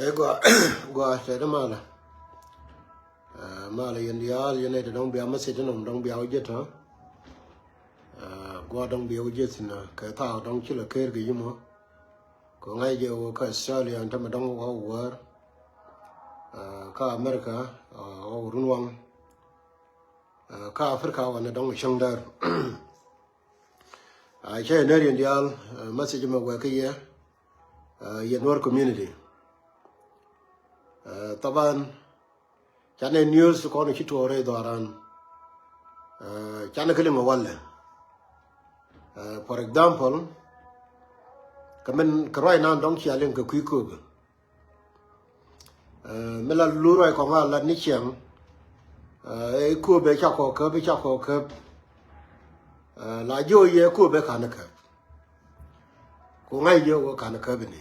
Gua gua sai da mala. Mala yen ya yen da dong bia ma se dong dong bia je to. Gua dong bia je sin ka ta dong chi la ke ge yimo. Ko ngai je wo ka Australia ta ma dong wa war. Ka America o runwang. Ka Africa wa na dong shang dar. Che ne yen ya ma se je ma wa ke ye. Yen war community. Taban chane news ko ni chitu ore doran chane kele ngawale for example kamen krai nan dong chia len ka kui ku mela luro ko nga la ni chiang e ku be cha ko ke la jo ye ku be kana ka ko ngai yo ko kana ka be ni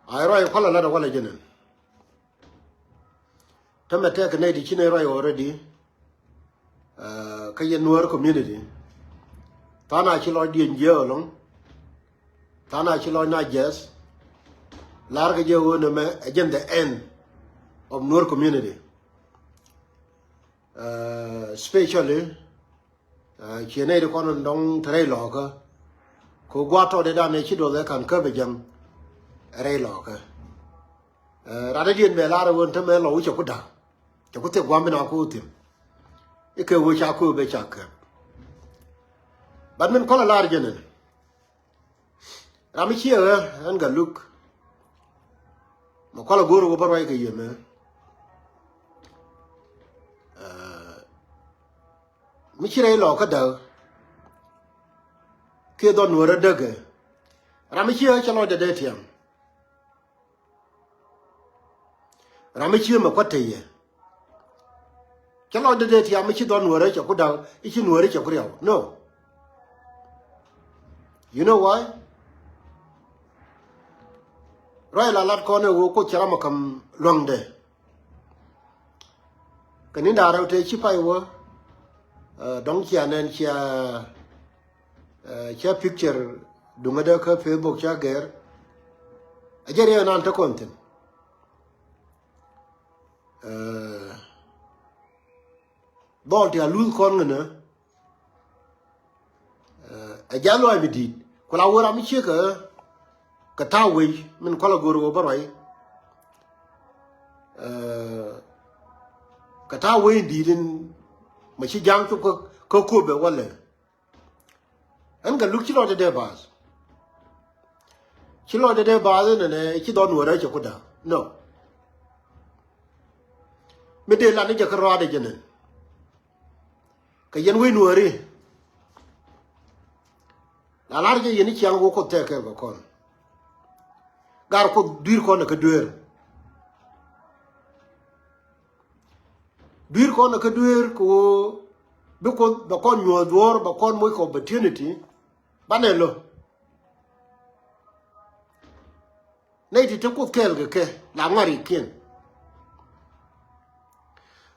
ai roi ko la da wala jenen Tamate ka nei di chine roi already ka yen nuar community tana chilo dien je long tana chilo na jes lar ga je wona me again the end of nuar community especially chine de kono dong tre lo ka ko gwa to de da ne chi do le kan ka be jam re lo ka ra de dien be la ra won ta me lo chu ku da cho có thể quan bên nào cũng tìm, cái cơ hội cha cũng bị chặt cả, bạn mình có là gì nữa, làm gì ở anh gần lúc, mà có là guru của bạn cái gì mà, mình chỉ lấy lọ cái đầu, cái đó nuôi ra được cái, làm gì ở cho nó để đấy thiam, làm gì mà có thể Kalau ada dia tiap mesti don nuara cakap dah, ichi nuara cakap riau. No. You know why? Rai lalat kau ni ko cara makam luang deh. Kenin darah tu cipai wo, dong cia nen cia picture dungada ke Facebook cia ger. Ajar dia nanti konten. Dol ti alul kon ngana a jalo ay bidit ko la wora mi cheka ka tawe min ko la goro baray ka tawe didin ma ci jang ko be wala an ga luk ci lo de base ci lo de base ne ci don wora ci ko da no me de la ni ja ka ro de jenen ka yen we nuari la large yen ci ango ko teke ba kon gar ko dir ko na ka duer ko be ko ba kon nyo dor ba kon moy ko opportunity banelo nei ti ko kel ke la ngari ken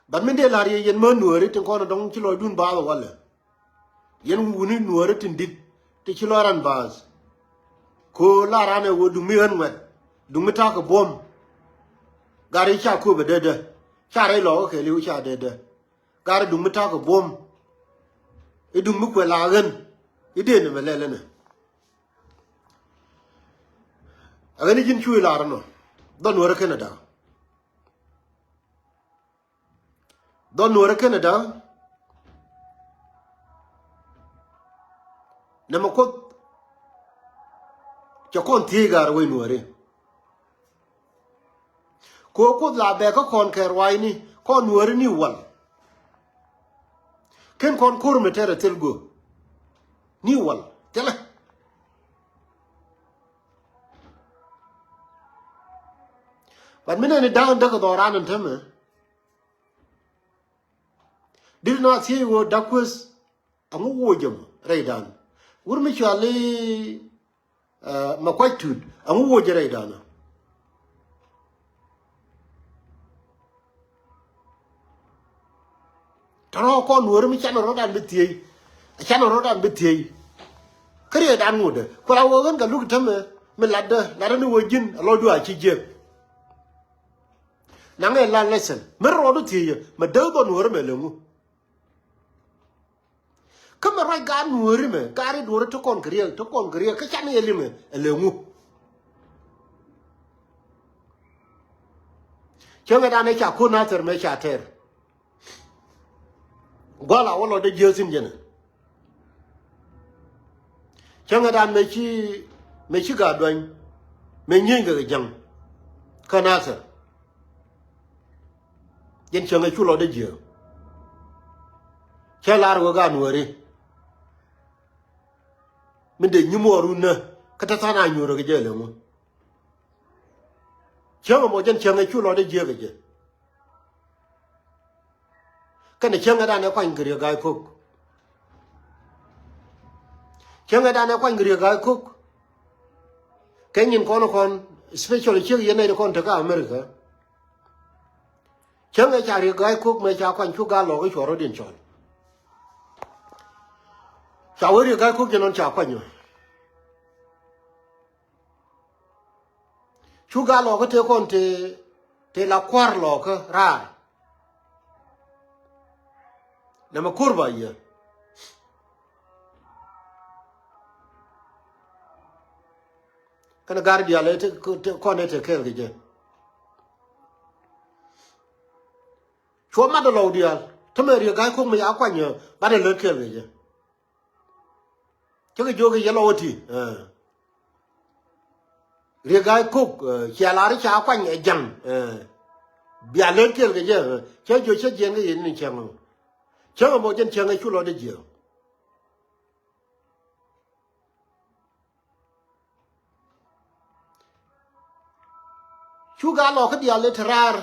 Ban min de lar yen ma nuore tin kono dong ci lo dun ba wala yen wuni nuore tin dit ti ci loran baz ko larane wo du mi han wet du mi ta ko bom gari cha ko be de cha re lo ke liu cha de gari du mi ta ko bom e du mi ko la gen e de ne mele ne agani jin chui lar no don nuore Canada Don nuora Canada nama ko chakon tigar we nuore ko la be ko kon kerwai ni kon nuore ni wal ken kon kurme tere telgo ni wal tele ban mena ni down daga doran antame did not see what Daquas amu wojum raidan urmi chali makwaitud amu woj raidana tano kon urmi chano rodan bitiyi kariya dan ngode kula wogan ga luk tame me ladda ni wojin alo du a chi je na nge la lesson me ro do ti me do do nuor me lengu kama rai ga nuor me ga ri do to kon kriya ka chan ye lime lengu chenga da ne cha ko na ter me cha ter gola wolo de jesin jena chenga da me chi ga dwan me nyin ga jang kana sa yen chenga chu lo de je che lar go ga nuore min de nyimoru na kata sana nyoro ga je le mo chenga mo jen chenga chu lo de je ga je kana chenga da ne kwa ngri ga ko chenga da ne kwa ngri ga ko kenyin kono kon especially che yene de kon ta ga America chenga cha ri ga ko me cha kwa chu ga lo ga choro din chon cha wo ri ga ko je non cha kwa nyo chu ga lo ga te kon te la kwar lo ka ra na ma kurba ya kana gar dia le te ko ne te kel ge cho ma do lo dia to me ri ga ko me ya kwa nyo ba de le kel ge cho ge jo ge ye lo ti ri ga ko cha la ri cha kwa nyo jang bia le kel ge che jo che jen ge yin ni chang chenga mo jen chenga chu lo de je chu ga lo ka dia le trar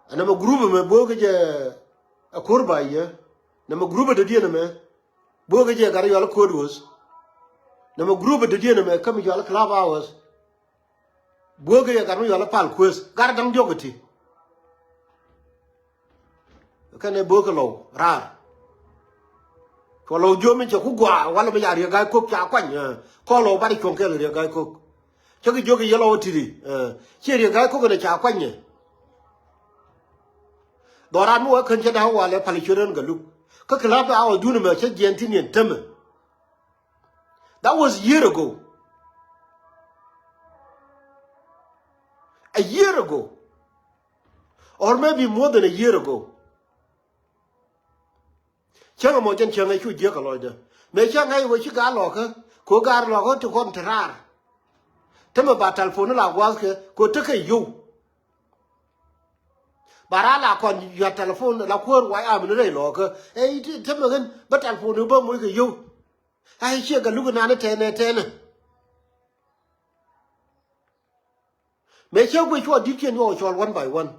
ana mo group me bo ge je a kurba ye na mo group de dia na me bo ge je gar yo ko dos na mo group de dia na me kam yo club hours bo ge gar yo pal quiz gar dang jogoti kane bo ka lo ra ko lo jo mi che ku gwa wala me ya ri ga ko cha kwa nya ko lo ba ri chon ke ri ga ko che ki jo ki yelo ti ri che ri ga ko ne cha kwa nya do ra mu kan che da wa le pali churen ga lu ka kla ba o du ne me che gen ti ni tem that was year ago a year ago or maybe more than a year ago chenga mo jen chenga chu je ka lo de me chenga wo chi ga lo ka ko ga lo ko to kon trar te me ba telephone la wa ke ko te ke yu bara la kon ya telephone la ko wa a mi re lo ka e te me gen ba telephone ba mo ke yu ai che ga lu na ne te ne me che wo chu di ken yo cho one by one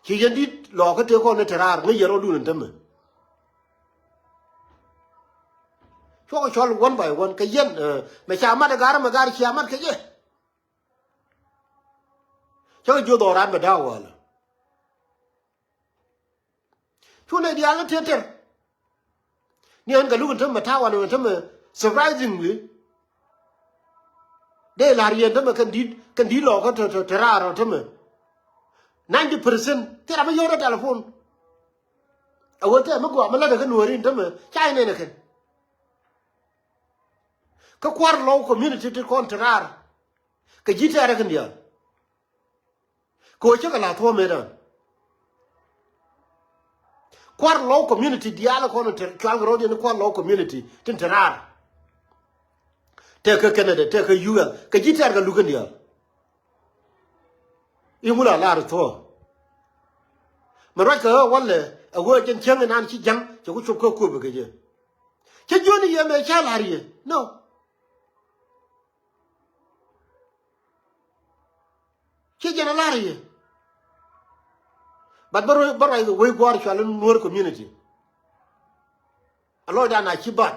chỉ dân đi lò cái tiếng con này thà ngay giờ nó luôn tâm mà cho one by one cái dân mà chả mắt mà gara chả mắt cái gì cho cái chỗ đó ra mà đau à chỗ này đi ăn thiên thiên nhưng anh cái lúc tâm mà thao anh tâm mà surprisingly đây là riêng tâm mà cần đi lò cái thà rồi tâm mà 90% tera ma yore telephone awote ma gwa mala daga nuori ndama chai ne ken ka kwar low community to contrar ka jita ra kan dia ko che kala to me dan kwar low community dia la kono ter kwal road ne kwar low community tin terar te ka Canada te ka UL ka jita ga lukan dia imula lar to mà cái wala a go chen chen nan chi jang cho ku chup ko be ge che joni ye me cha la ri no che jena la ri but baro we gwar cha lan nur community alo da na chi bat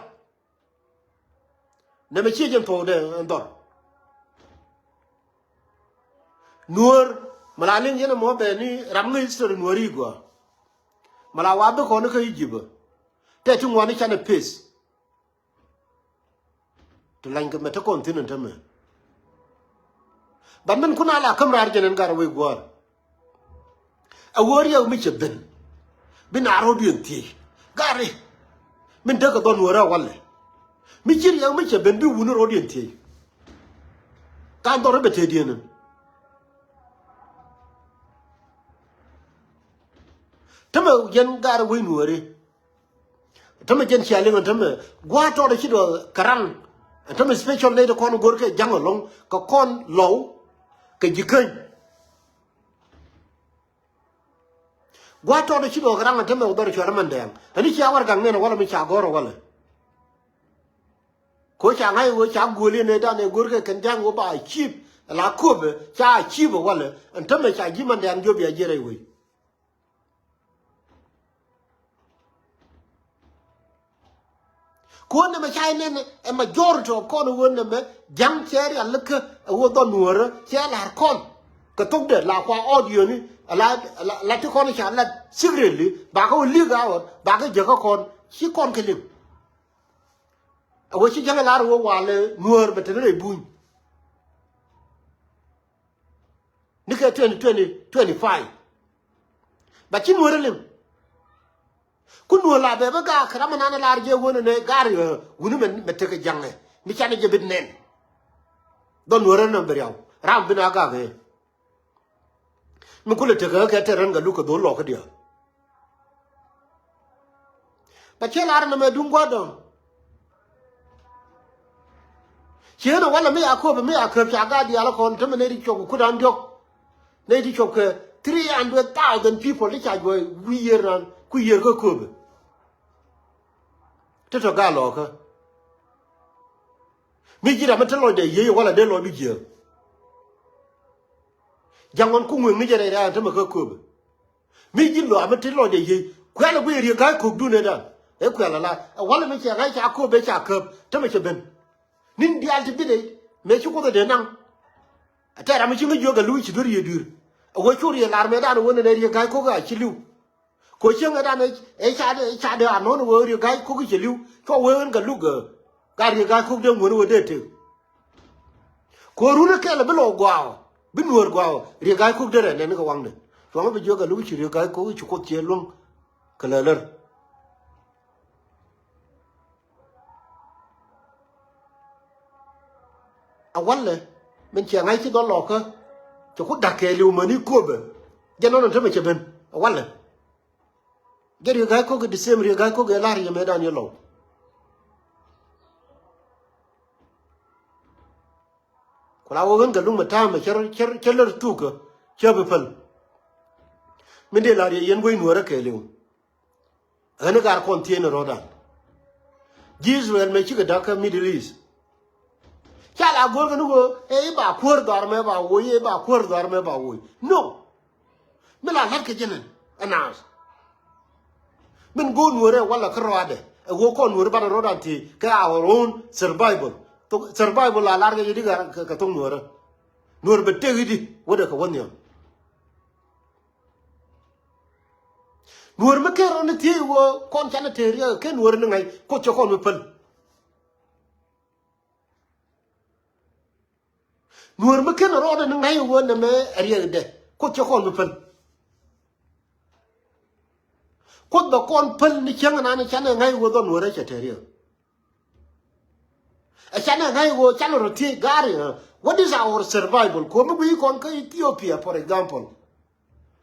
ne me chi jen to de ndor nur malalin yana mo be ni ramnga history nuari gwa mala wa be ko ne ka yiba te tu ngwani chane pace to lanka meta continent me bandan kuna la kamra arjenen gar we gwar a woriya mi cheben bin arodian ti gari min daga don wora walle mi chiriya mi cheben bi wunu rodien ti kan do rebete dienen tama yen gar we nuore tama jen chale tama gwa to da chido karan tama special ne de kon gorke jangolong ko kon low ke jikan gwa to da chido karan tama udar chora mandam ani cha war gang ne wala mi cha goro wala ko cha ngai wo cha gole ne da ne gorke kan jang wo ba chip la kobe cha chip wala tama cha jimandam jobi ajere we Kone me chai ne a majority of kon won me jang cherry aluk wo don nuora che la kon ka tok de la kwa audio ni la ti kon cha la secretly ba ko li ga wa ba ka je ko kon chi kon ke li a wo chi jang la ro wa le nuor be te ne buñ ni ka 2025 ba chi nuor le kunu la be ga krama nana la arje wona ne gar wunu men mette ke jange mi chane je bit nen don wora no beriaw ram bina ga ge mi kule te ga te ran ga lu ko do lo ko dia ba che la na me dum godon che no wala mi akobe mi akab cha ga dia la kon te me ne ri chok ku dan jok ne ri chok 300,000 people li cha go wi yeran ku yer ko kobe to ga lo ka mi jira ma telo de ye wala de lo bi je jangon ku ngwe mi jere ra ta ma ko kobe mi jillo ma telo de ye kwala bu yer ga ko du ne da e kwala la wala mi cha ga cha kobe cha ko ta ma che ben nin di alti bi de me chu ko de nan ata ra mi chi ngi jo ga lu chi dur ye dur wo churi ye lar me da no ne ri ga ko ga chi lu ko chen ada ne e cha de anon wo ri ga ko ki liu ko we en ga lu ga ri ga ko de mo wo de te ko ru ne ke le lo gwa bi nuor gwa ri ga ko de ne ne ko wang de so ma bi jo ga lu chi ri ga ko chi ko che long ka la ler a walle men che ngai chi do lo ka cho ko da ke liu ma ni ko be je no no te me che ben a walle get you guy cook the same guy cook a lot of medan yellow. Kulawogan galum matama cheller tuka chabipal. Mindelaria yen going work a liu. Anagar container rodan. Gisrael make you a darker Middle East. Chala gorgan go, ba poor dorme ba way, ba poor dorme ba way. No. Mila like a genin, announce. Men go nuore wala krode e go kon nuore bara rodanti ka our own survival to survival la larga yidi ka to nuore be tegidi woda ka wonyo nuore me kero ne ti wo kon chana teria ke nuore ngai ko chokon me pel nuore me ken roda ngai wo ne me ariya de ko chokon me pel Kod the con pun the chang and I channel I was on where I tell you. A channel I was channel tea gari. What is our survival? Come we conquer Ethiopia, for example.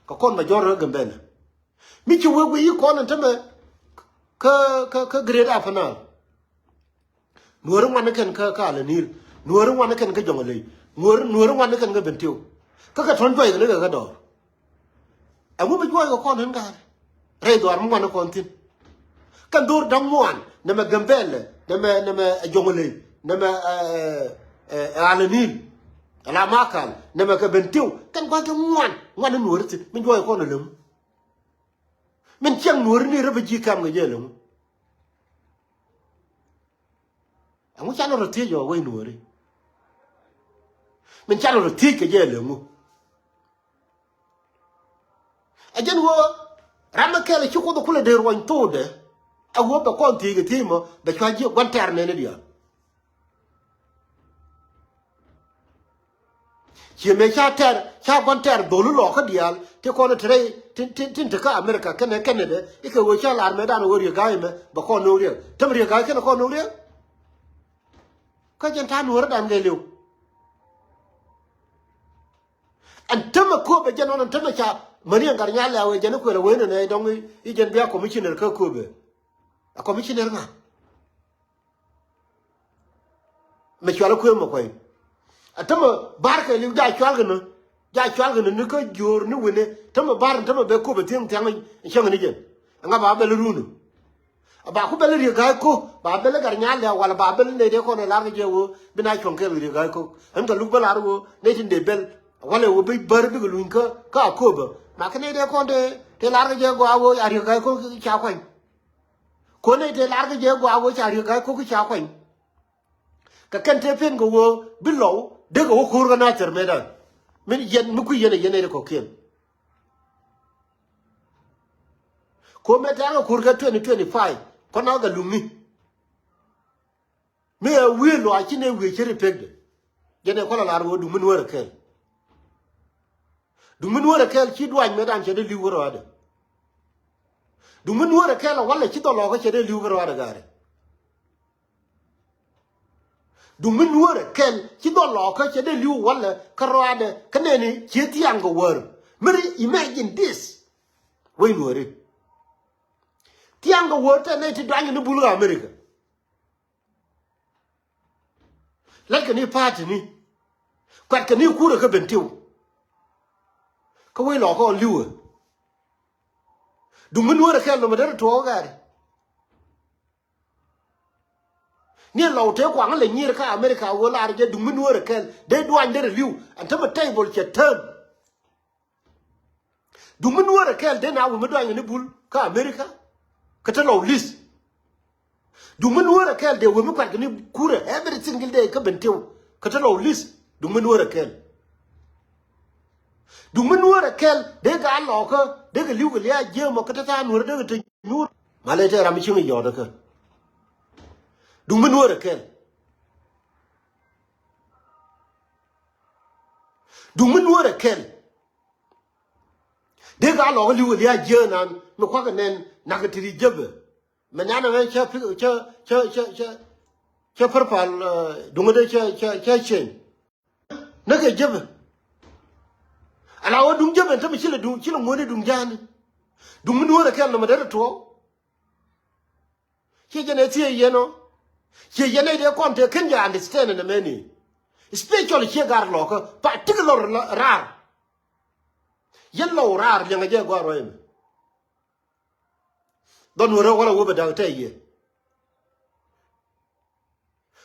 Kakon major Gambena. Michu will we call and tell me great afternoon. Nor one can call a nil, nor one can get jongly, nor one can get bentil. Kakatron by the little door. And what would you call him, God? Redo armano kontin kan dur damwan nama gambele nama jongole nama alanil ala makal nama ka bentiu kan kwa damwan ngwana nuorti min joy ko nolum min chang nuor ni rebeji kam ngejelum amu chano roti jo we nuori min chano roti ke jelum ajen wo Ramakele chuko do kule de rwan tode a wo be kon ti timo be kwaji wan terne ne dia chỉ mấy cha quan ter đồ lú lọ cái dial thì con nó thấy tin thực cả America cái này đấy cái người cha làm mấy đàn người gái mà bà con nuôi riêng thằng người gái cái nó con nuôi riêng cái chân than nuôi đàn người liu anh thầm mà cô bây giờ nó thầm mà cha mà riêng cả nhà là bây giờ nó quên là quên này trong cái dân bia commissioner cái cô bây commissioner ngà mà cho nó quên mà quên anh thầm mà bar cái liu dai cho cái nó cái giور nó quên này thầm mà bar thầm mà bé cô bây tiếng mình xem cái gì anh bà bé lu nu bà cô bé riêng cái cô bà bé cả nhà là hoặc là bà bé này đấy con này làm cái gì वो bên chung cái riêng cái cô anh cả lúc bé làm वो này trên để bel wala wo bi bar bi lu ka ko ba ma kane de ko de te lar ga je go awo ari ga ko cha kwan ko ne te lar ga je go awo cha ari ga ko cha kwan ka kan te pen go wo bi lo de go ko ga na ter me da min yen mu ku yen ko ken ko me ta ga ko ga 2025 ko na ga lu mi me wi lo a chine wi chiri pegde jene ko la lar wo du mun wora ken dumun wora kel chi dwan medan che de liwro ade dumun wora kel wala chi to lo ko che de liwro ade gare dumun wora kel chi to lo ko che de liw wala karo ade kaneni chi tiang go wor meri imagine this we wori tiang go wor ta ne ti dwan ni bulu America la ni party ni kwat ni kura ka bentiu ko we lo ko liu du mun wora kel no madar to gari ni lo te kwang le nyir ka America wo la je du mun wora kel de duan de liu anta ma table che turn du mun wora kel de na wo ma duan ni bul ka America ka ta lo list du mun wora kel de wo ma kwat ni kura every single day ka bentiu ka ta lo list du mun wora kel du mun wora kel de ga lo ko de ga liu ga ya je mo ka ta nur de ga nur male te ram chi ngi yo de ka du mun wora kel du mun wora kel de ga lo ga liu ga ya je nan me kwa ga nen na ga tri jebe me na na cha pal du ngade cha chen na ga jebe ala wa dum jebe ta mi chile ngone dum jani dum mun wora kel no madara to che jene tie yeno che jene de konte ken ja understand na meni especially che gar lo ko particular rar yellow rar le ngaje go ro em don wora wala wo be da ta ye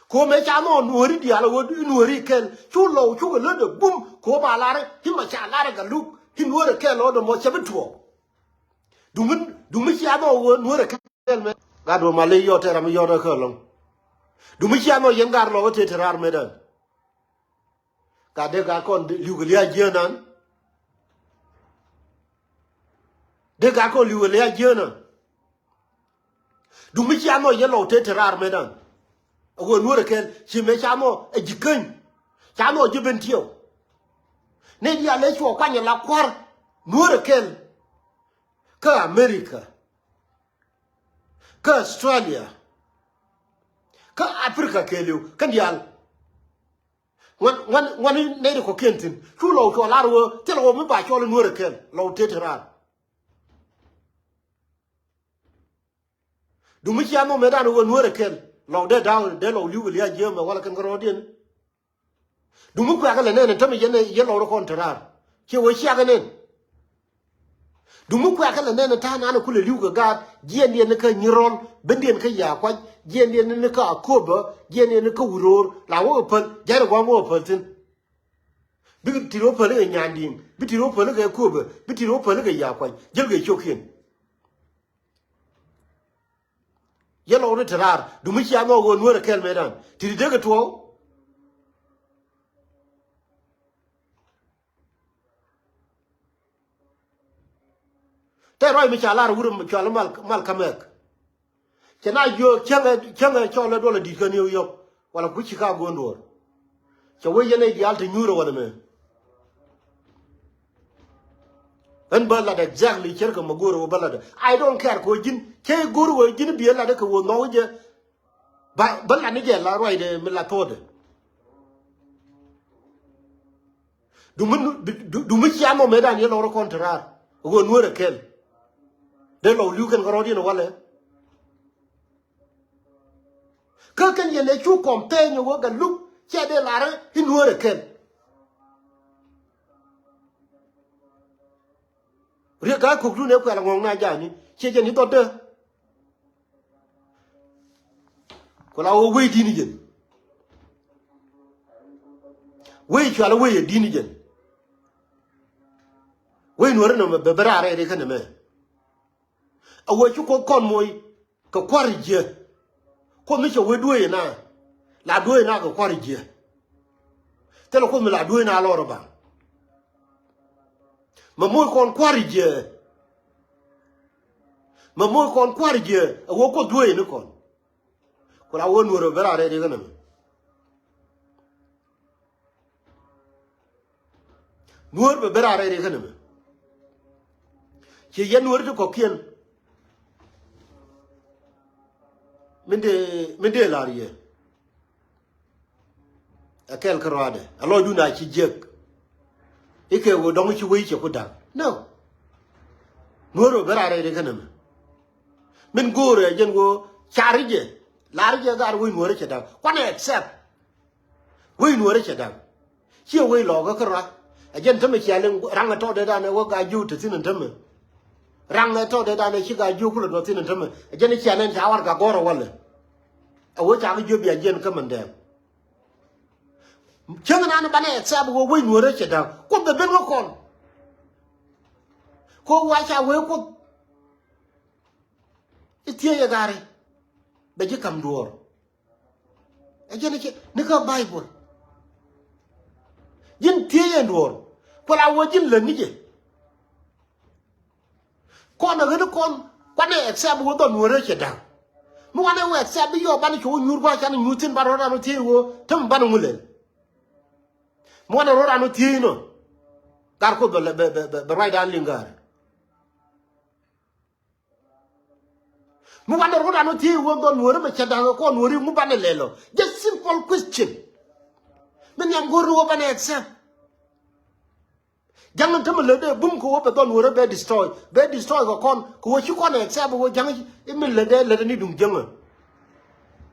ko me cha no nuori di ala wo nuori kel chu lo chu ga le de bum ko ba la re hi ma cha la re ga lu hi nuori kel lo de mo che betuo dum cha no wo nuori kel me ga do ma le yo te ram yo da ko lo dum cha no yen gar lo te rar me da ga de ga kon lu ga ya je nan de ga ko lu ga ya je nan dum cha no ye lo te rar me da wo nuora kel chi me chamo e jiken chamo jibentio ne dia le cho kwanya la kwar nuora kel ka America ka Australia ka Africa kelu kan dial wan ne ko kentin chu lo to la ro te lo me ba cho le nuora kel lo te tra du mi chamo me dan wo nuora kel lo de down de lo liu ya je ma wala kan garo din du mu kwa kala ne ta mi ye lo ro kontrar ke wo sha ga ne du mu kwa kala ne ta na ku le liu ga je ne ka nyirol bendien ka ya kwa je ne ka akoba je ne ka wuror la wo pal je ro wo pal tin bi ti ro pal ga nyandin bi ti ro pal ga akoba bi ti ro pal ga ya kwa je ga chokin yellow ritrar du mi chamo go nuora kel medan ti de ga to te roi mi chala wurum chala mal kamek kena yo changa chola dola di kan yo wala ku Chicago ndor che wo yene di alta nyuro wala me en bala exactly cher ka magoro bala I don't care ko jin ke goro jin bi la de ko no je ba bala ni je la roi de me la tode du mu chiamo medan ye loro contrar go nuore kel de lo lu kan garo di no wale ka kan ye ne chu compagno wo ga lu che de la re hi nuore kel ri ka ku du ne ko la ngong na ja ni che je ni to de ko la wo we di ni je we chu ala we di ni je we nuore no be berare de kan me a we chu ko kon moy ka kwari je ko mi che we duwe na la duwe na ka kwari je te lo ko mi la duwe na lo ba ma moy kon kwari je ma moy kon kwari je a wo ko duwe ni kon ko la wo nuore berare de kan me nuore be berare de kan me che ye nuore ko kien minde larie akel karade alo duna ci jek ike wo dong ci wi ci ko da no nuoro berare de kanam min gore jen go charije larije gar wi nuoro ci da kwane accept wi nuoro ci da ci wi lo ga kra ajen tame ci alen ranga to de da ne wo ga ju te tin tame ranga to de da ne ci ga ju ku do tin tame ajen ci alen ta war ga goro wala awo ta ga ju bi ajen kamande changa na bana accept go wi nuoro ci da ko be ben ko ko wa cha we ko itie ya gari be ji kam duor ajen ci ni ko bible jin tie ya duor ko la wo jin le ni je ko na ga ko kwa ne accept go do nuoro ci da mu wane we accept yo ban ci nyur go cha ni nyutin baro na no tie wo tum ban ngule mu wane ro na no tie no dar ko be right dan lingar mu wane ro na no tie wo do nuoro me cha da ko nuoro mu ban lelo just simple question men yam go ro ban accept jangan tama lede bum ko be don wore be destroy ko kon ko chi kon accept wo jangan min lede ni dum janga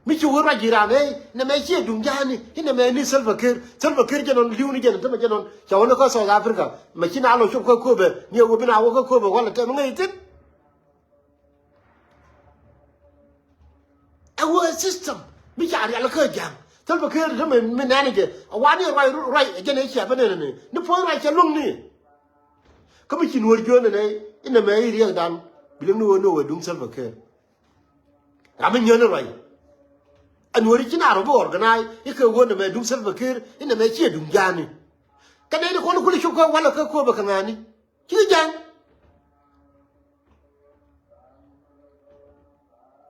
mi chi wora jirane ne me chi dum jani ina me ni selva kir janon liuni janon tama janon chawona ko South Africa ma chi na lo chu ko be ni wo bina wo ko be wala te ngai tin our system mi jari ala ko jang selva kir tama mi nanige wani right jene chi abane ne ni po right cha lung ni kami ci nuor jone ne ina me iri dan bilim no no dung selva ke am nyone rai anwori ci na ro bo organize ike wona me dung selva ke ina me ci dung jani kane ni ko ko li ko wala ko ba kanani ci jan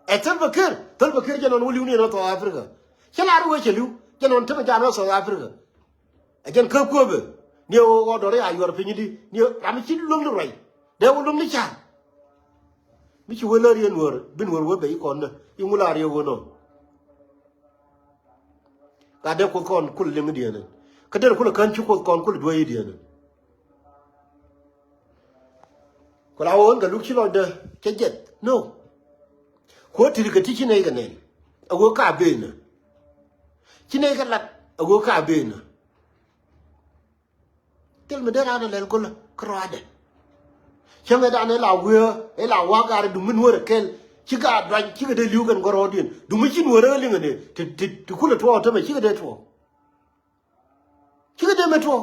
e selva ke janon wuli uni no to Africa ci la ro we ci lu janon tama jano South Africa ajen ko be ni o do re ayor pinyidi ni ram ci lum lu ray de wo lum ni cha mi ci wala rien wor bin wor wo be ko na yumula re wo no ka de ko kon kul le ngidi ne ka de ko kan ci ko kon kul do yi ne ko la won ga lu ci lo de ke jet no ko ti ga ti ci ne ga ne ago ka be na ci ne ga lat ago ka be na tel me dera na len ko la krade cheme da ne la we e la wa ga du min wore kel ci ga dan ci ga de liu gan goro din du mi cin wore li ngene ti kula to ta me ci ga de to ci ga de me to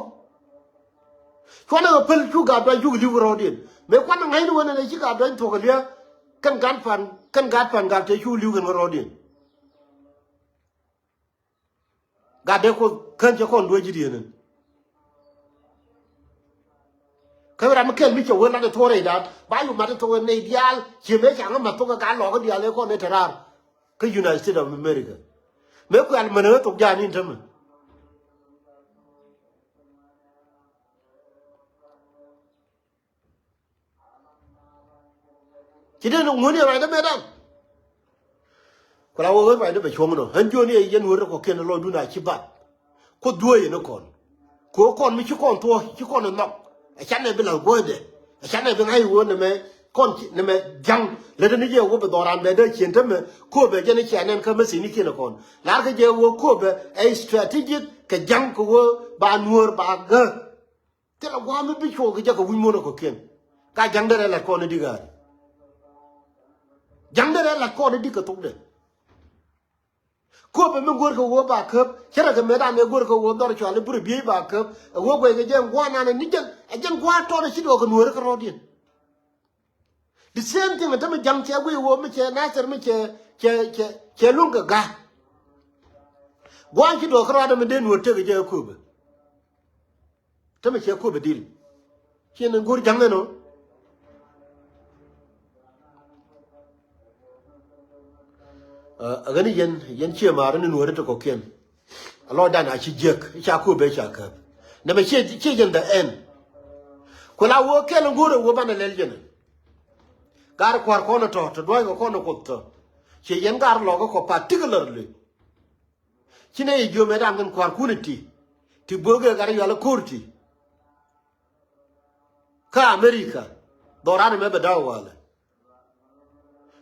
ko na pel ju ga dan ju liu goro din me ko na ngai wona ne ci ga dan to ga le kan gan pan ga te ju liu gan goro din ga de ko kan je ko ndo ji di ne kawra makel mi che wona de tore da ba yu ma de to ne ideal che me cha ma to ga lo ga dia le ko ne tarar ke United States of America me ko al mena to ja ni tam chỉ đến ngồi này đó mẹ đam còn lao vậy đó phải chồng nó hắn cho này yên ngồi có kia nó lôi đun lại chip bát có đuôi nó còn có con mới chứ con thua chứ con nó nọc chán này bên là quên đấy chán này bên ngay quên này mẹ con này mẹ răng lấy đến giờ có bị đòn ăn về đây chuyện thế mà cô về cho nên chán này không mới xin đi kia nó còn lá cái giờ cô về a strategic cái răng của bà nuôi bà gơ thế là qua mới biết chỗ cái giờ có vui mua nó có kia cái răng đó là con đi cái răng đó là con đi cái tốt đấy cô về mình gөр ko ba khớp chả là cái mấy đàn này gөр ko đó cho anh bự bì ba khớp cô về cái giang qua nè nít giang qua to là chỉ đồ cái nuôi cái rồi điên the same thing mà thằng mình giang chơi quay vô mình chơi nát rồi mình chơi luôn cái gà qua chỉ đồ cái rồi mình đến nuôi cái giang cô về thằng mình chơi cô về đi chỉ nên gөр giang này nó ở cái này yên chia mà nó nuôi được có kiên, lo đàn ai chỉ giặc, cha cô bé cha cả, nên mà chia yên the end, còn là vô cái lòng guru vô ban lên yên, gar quar con nó đôi cái con nó cột, chia yên gar lo cái particularly, chỉ này yêu mấy đàn cái quar kuniti, thì bữa cái gar yêu là kurti, cả America, đòi ra mấy bên đâu vậy,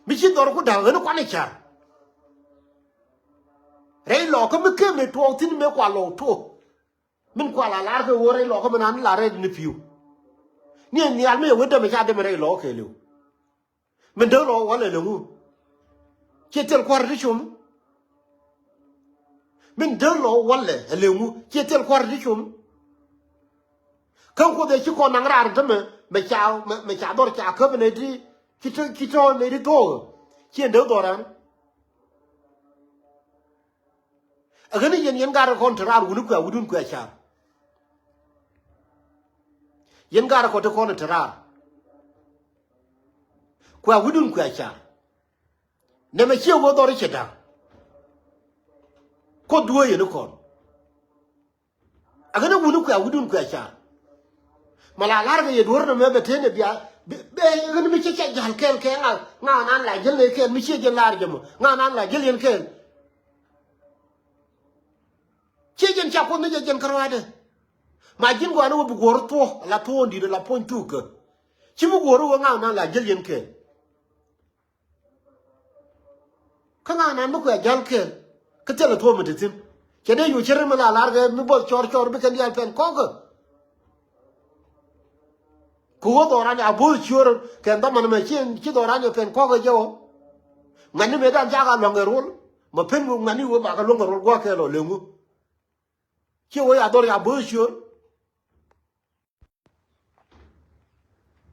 mình chỉ đòi có đào nó quan hệ chả rei lo ko me ke me to tin me kwa lo to min kwa la ke wo rei lo ko man an la re ni piu ni al me wo de me cha de me rei lo ke lu min de lo wa le lu ke tel kwar di chum min de lo wa le lu ke tel kwar di chum kan ko de chi ko nang ra de me cha dor cha ko ne di ki to ne di to ke de do ran agani yen gara kon tarar wunu kwa wudun kwa cha yen gara ko to kon tarar kwa wudun kwa cha ne me chi wo do ri cheda ko duo yen kon agani wunu kwa wudun kwa cha mala lar ga ye dor no me betene biya be agani me chi cha jal kel ke nga nan la jel ne ke mi chi jel lar jamo nga nan la jel yen kel Cijen cha ko ne jen karwade ma jin go anu bu gor to la to ndi la point tu ke ci bu gor wo nga na la jel yen ke kana na mu ko jal ke ke tele to mu tin ke de yu chere ma la lar ga mi bo chor bi kan yal pen ko ko do ran abu chor ke nda man me ci do ran pen ko jo ngani me dan ja ga lo ngerol ma pen mu ngani wo ba ga lo ngerol go ke lo lengu Ki wo ya dor ya bo shur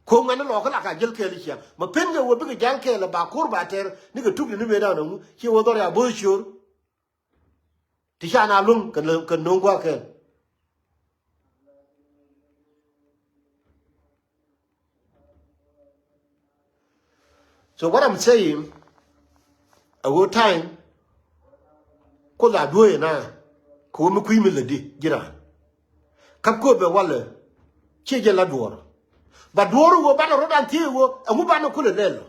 ko ngana lo ka ka jel ke li ya ma pen ga wo bi ga jal ke la ba kur ba ter ni ga tubi ni me da no ki wo dor ya bo shur ti sha na lum kan no kwa ke so what I'm saying a wo time ko la duwe na ko mu kui mi le di jira kap ko be wala che je la duor ba duor wo ba ro dan ti wo amu ba no ko le lo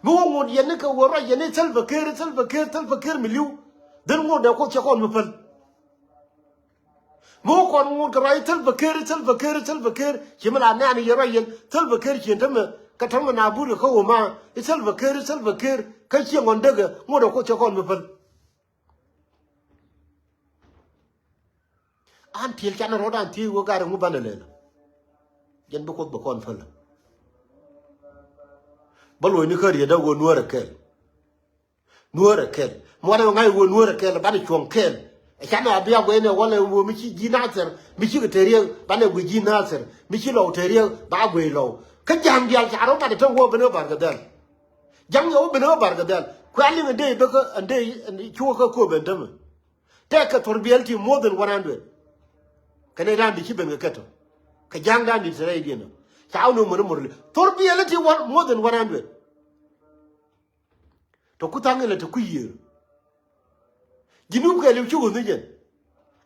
mu ngo yen ka wo ra yen tel bakir miliu den ngo da ko che ko mu pal mu ko ngo ka ra tel bakir che mala na ni yara yen tel bakir che ndam ka tang na bu ko wo ma tel bakir ka che ngon daga ngo da ko che ko mu pal an til chana ro dan ti wo gar ngu banale jen bu ko bu kon fal balo ni khari da go nuara kel mo da ngai wo nuara kel ba ni chong kel e chana abia go ne wala wo mi chi jinazer mi chi teriya ba ne go jinazer mi chi lo teriya ba go lo ka jam dia cha ro ba de to wo beno bar ga dal jam yo beno bar ga dal kwali me de be ko ande chuo ko ben dam te ka torbialti more than 100 kane ran di kiben ga kato ka janga di sere dino ta anu mo mo torbialti more than 100 to kutangela to kuyer ginu ko le chugo njen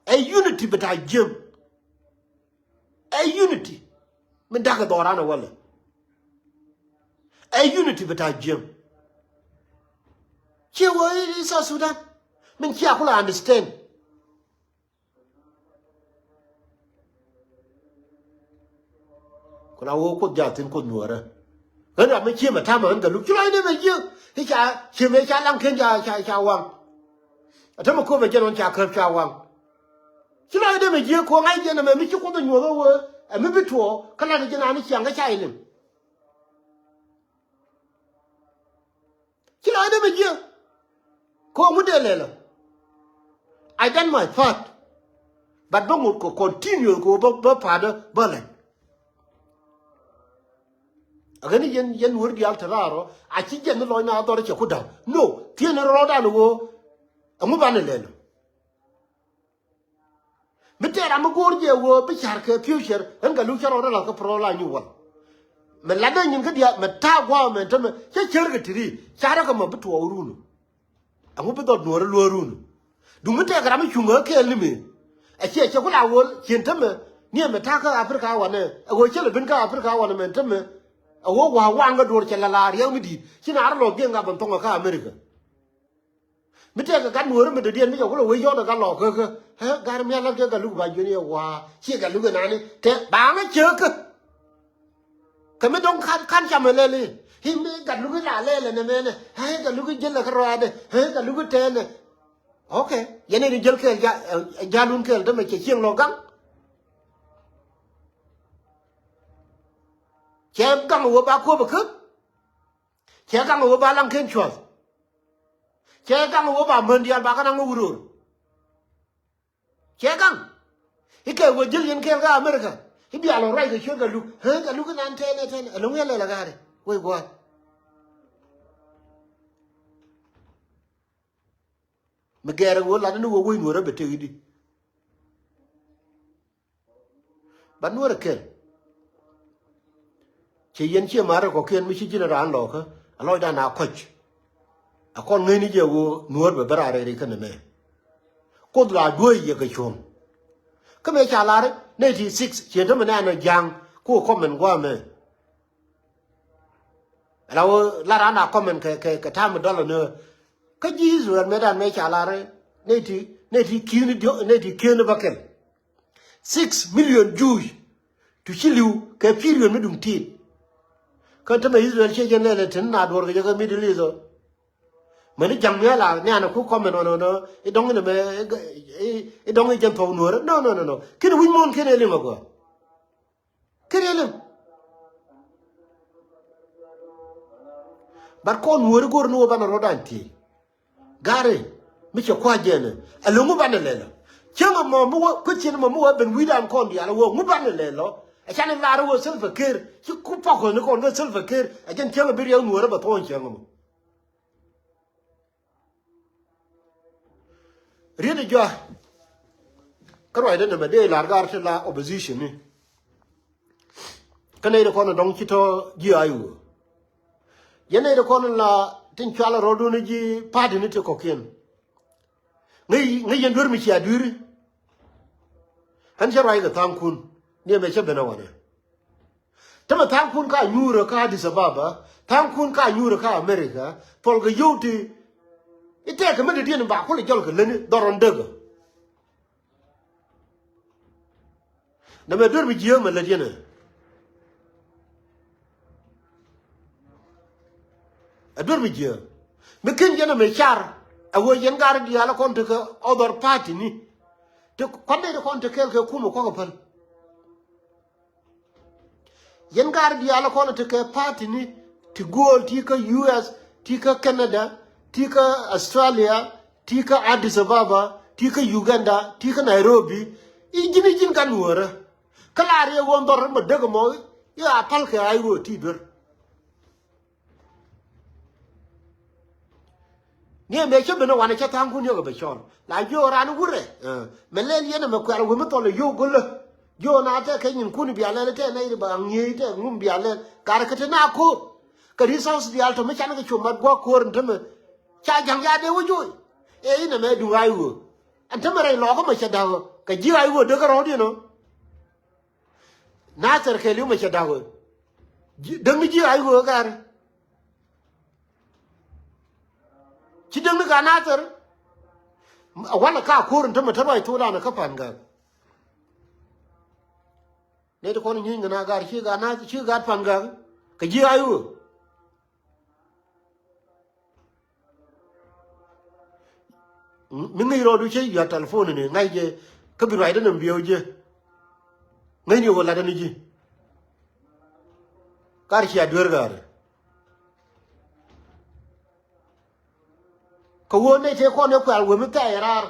a unity but I gem a unity men daga dorana wala a unity but I jam che wo South Sudan men kia kula understand kuna wo ko jatin ko nuora hana me che ma ta ma ga lu kila ne me je he cha che me cha lang ken cha wang ata ma ko be je non cha ka cha wang kila ne me je ko ngai je na me mi ko do nuora wo a me bitwo kana ne je na ni chiang ga cha ilin kila ne me je ko mu de le I done my part but don't go continue go ba pada balen agani yen wurdi altararo a ci jenn lo na do ce kuda no tiene roda no amu banele mitera mu gorje wo bi char ke future en ga lu charo la ko pro la ñu won me la da ñin ga dia me ta gwa me tam ce cer ga tri chara ga ma bitu wurunu amu bi do no lo runu du mu te ga ma chunga ke limi a ce kula wol kin tam ni me ta ka afrika wa ne go ce le bin ka afrika wa ne me tam awo wa wanga dor ce la la riya midi kina arlo genga ban tonga ka america mite ka kan wor me de dien mi ko lo we yo da ka lo ka ha gar mi la ga lu ba juni wa ci ga lu ga na ni te ba nga che ka me don kan cha me le le hi me ga lu ga la le ne me ne ha ga lu ga jel ka ro ade ha ga lu ga te ne okay yene ni jel ke ja lun ke da me che chieng lo gang che gang wo ba ko ba khut che gang wo ba lang ken chwa che gang wo ba men dial ba ka nang wurur che gang ike wo jil yen ke ga america ibi alo rai ga shoga lu ha ga lu ga nan te alo ngela la gare we go me gere wo la no wo we no ra bete idi ba no ra ke che yen che mare ko ken mi chi jina ran lo ka alo da na koch a kon ngai ni je wo nuor be barare ri kan me ko dra do ye ga chom ka me cha la re ne ti 6 che to me na no jang ko comment gwa me alo la ra na comment ke ta me dollar ne ka ji zu me dan me cha la re ne ti kin ne ti kin ba ken 6 million Jews to chilu ke period me dum ti ka ta me Israel che jen le tin na dor ga Middle East mani jam ne la ne ana ku comment no e dong ne me e dong e jen to no kin win mon kin ele ma ko kin ele bar ko nuor gor no bana rodanti gare mi che kwa jene alo mu bana le lo chama mo mu ko chen mo mu ben widan kon dia lo mu bana le lo a chane la ro self care ki ku pa ko ne kon self care a jen chama bir ya nuor ba ton chen mo riede jo karo ide ne me de la gar se la opposition ni kane de kon dong chito ji ayu yene de kon la tin chala rodo ni ji party ni te ko ken ngai yen dur mi chi aduri han se rai ga tam kun ni me che bena wana tama tam kun ka nyuro ka Addis Ababa tam kun ka nyuro ka America pol ga yuti ite ka me de dien ba ko le jol ka leni doron dega na me dur mi ji ma le dien adur mi ji me ken jena me char awo yen gar di ala kon te ka other party ni te konde de kon te kel ke kuma ko pal yen gar di ala kon te ka party ni ti gol ti ka US ti ka Canada ti ka Australia ti ka Addis Ababa ti ka Uganda ti ka Nairobi i jin kan wora kala re won dor ma de mo ya pal ke ay wo ti dur ni me che beno wana cha tangu ni go be chon la yo ran gure me le yene me kwar wo me to le yo gole yo na ta ke nyin kuni bi ale te na ri ba ngi te ngum bi ale kar ka te na ko ka ri saus di alto me cha na chu ma go ko ren te me cha jang ya de wo jo e ina me du ai wo an te me re lo ko me cha da ka ji ai wo de ka ro di no na ter ke lu me cha da wo de mi ji ai wo gar ci dang ga na tar wala ka korin ta mata bai to da na kafan ga ne da konin yin na gar shi ga na shi ga fan ga ka ji ayu min ngi ro du che ya telephone ne ngai je ka bi rai da nan biyo je ngai ni wala da ni ji kar shi adur gar ko wo ne che ko ne kwal wo mi ta yarar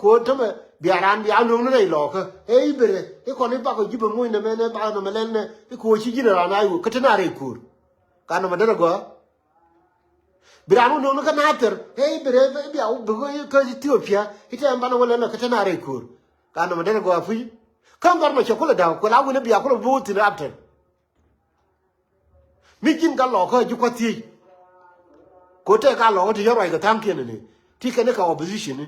ko to me biaran bi anu ne lo ka e bere e ko ne ba ko jibe mu ne me ne ba no me ne e ko shi ji na na ayu ka tana re kur ka no ma da go biranu no ka na ter e bere bi au bu ko Ethiopia ita ba no wala na ka tana re kur ka no ma da go afu kan gar ma che ko da ko la wo ne bi ko bo ti na after mi jin ga lo ko ji ko ti ko te ka lo ti yoro ga tam ke ne ti ke ne ka opposition ne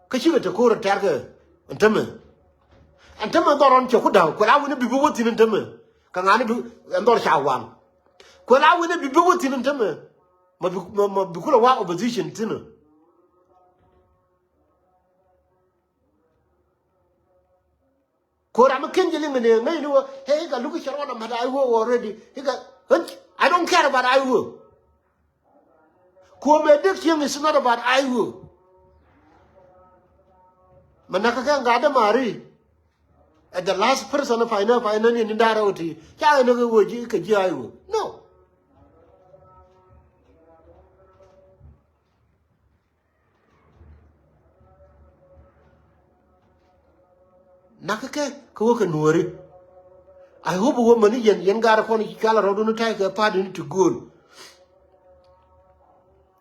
ka shi ta ko ta ga antama doron che ko da ko la wo ne bi bo ti ne antama ka ngani bi ndor sha wan ko la wo ne bi bo ti ne antama ma bi ko wa opposition ti ne ko ra ma kenje linga ne ngai no he ga lugu sharwana ma da wo already he ga I don't care about Iowa. Ko me dik thing is not about Iowa. Manaka ka ga da mari at the last person of final ni ndara oti cha no go ji ka ji Iowa. No. Nakake ko ka nuori I hope woman yen gara kon ki kala rodo no tai ka pardon to goal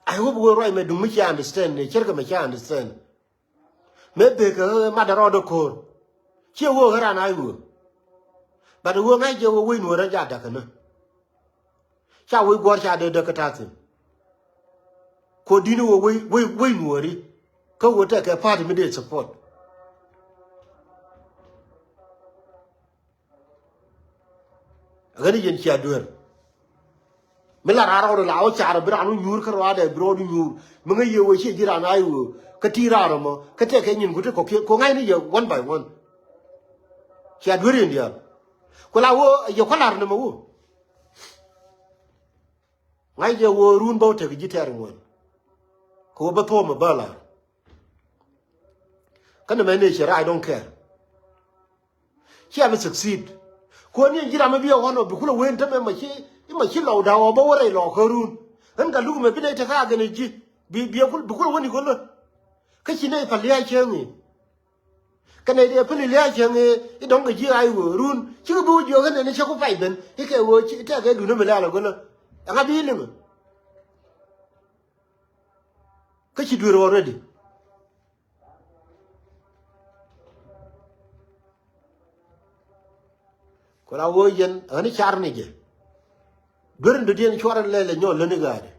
I hope we right me do me understand ne cherka me understand me be ka ma da rodo ko che wo gara na wo ba do wo ngai je wo we nuora ja da kana cha we gor cha de ka ta tin ko dinu wo we nuori ka wo ta ka pardon me de support gani yen ci adur mila raro la o chara biranu nyur karwa de bro du nyur mo ngi yewo ci jira na ayu ka tiraro mo ka te ke nyin gute ko ngai ni ye one by one ci adur yen dia ko la wo ye ko lar ne mo wo ngai je wo run bo te gi ter mo ko ba to mo bala kana me ne shira I don't care ci am succeed ko ni jira me biyo wono bi kula wenta me ma chi law da wo bo wore lo harun an ga lugu me bi ne ta ka ga ne ji bi kula woni ko lo ka chi ne fa liya che ni ka ne de pa liya che ni I dong ga ji ai wo run chi bu jo ga ne che ko fai ben I ke wo chi ta ga du no me la ko lo nga bi le ka chi du already ko la wo yen ani char ne je durin de den choran lele nyo le ne gade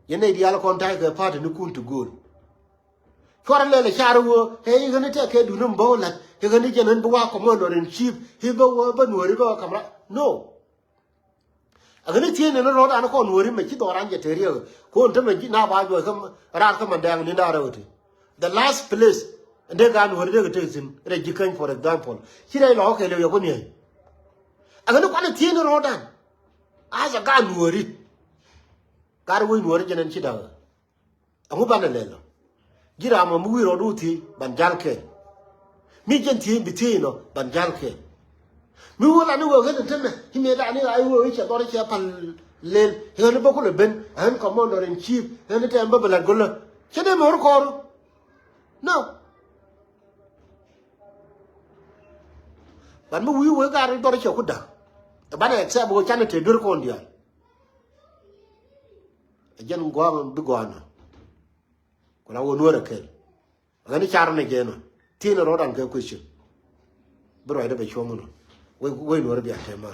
yene di ala kon tay ga pat ni kuntu gol choran lele char wo he gane te ke du num bola he gane je nan bwa ko mo ren chief he bo ba nori ba kamra no agane tie ne no ro an ko nori me chi doran je teriyo ko nta me na ba jo kam ra ka man dang ni ndara wote the last place de ga nori de te sin re jikan for example chi dai lo ke le yo ko ni agane ko na tie ne ro dan asa ga nori gar wo nori je nan chi da amu ba na le lo gira ma mu ro du ti ban jalke mi jen ti bi ti no ban jalke mi wala ni wo ga tan me hi me da ni ai wo che do che pan lel he ne ba ko le ben an commander in chief he ne te ba bala gol che de mo ko no ban mu wi wo ga ro do che ku da ba na se bo chan te dur ko ndia jen go bi go na ko la wo no re ke ga ni char ne ge no ti ne ro dan ke ku chi bro ai da be chomo no we no re bi atema